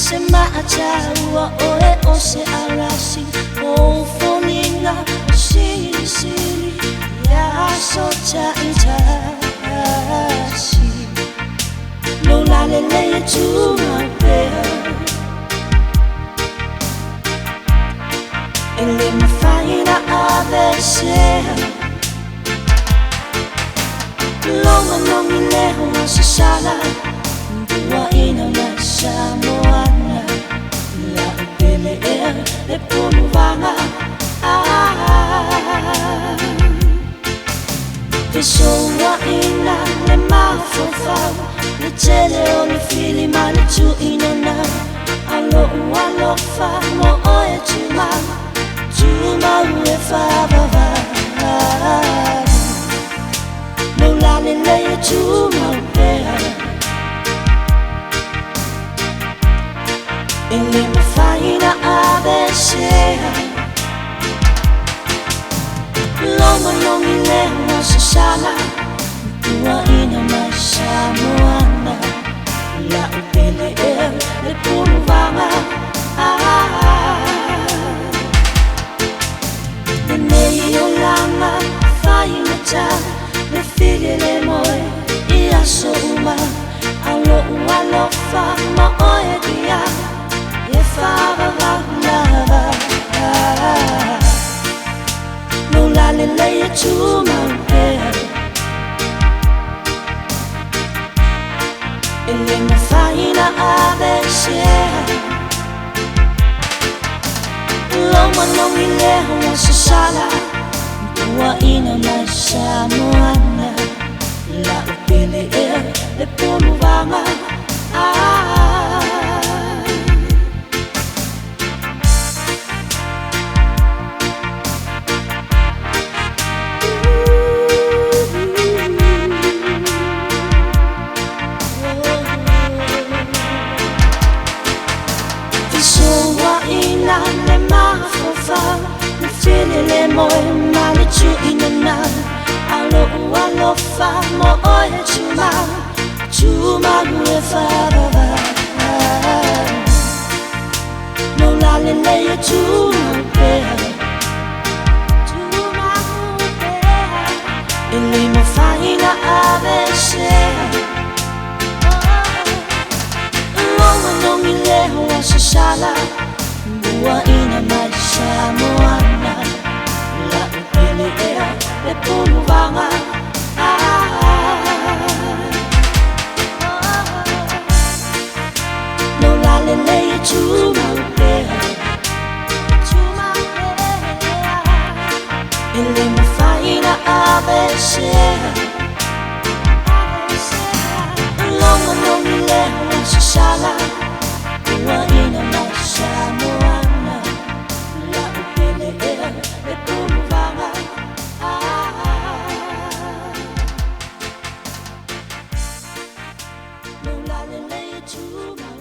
Achaua oe o se arasi o foninga sili sili ya so chaitasi no la le le tu mapea ele me faina avese longa longi leho se sala dua ina masamoana le punu vanga te soa ina le mafofa le tele o le fili ma le tu ina na alo fa mo oe tu ma ue fa va no la le le tu ma pea ele me faina avesea longa longi leho se sala tua ina masamoana la upele le punu vanga le nei o langa faina ta le fili le moe ia so uma alo fa ma oe dia no la le le tu mapea ele me faina avesea loma no mi leho se sala tua ina masamoana la upele le punu vanga le mafofa le fili le moe ma le tu ina na alo fa mo oe tu ma ue fa va no la le le tu mapea ele me faina avesea longa longi leho se sala ua ina masamoana la upele le punu vanga no la le le tu mapea ele me faina avesea longa longi leho se sala ua ina masamoana la upele le punu vanga no la le le tu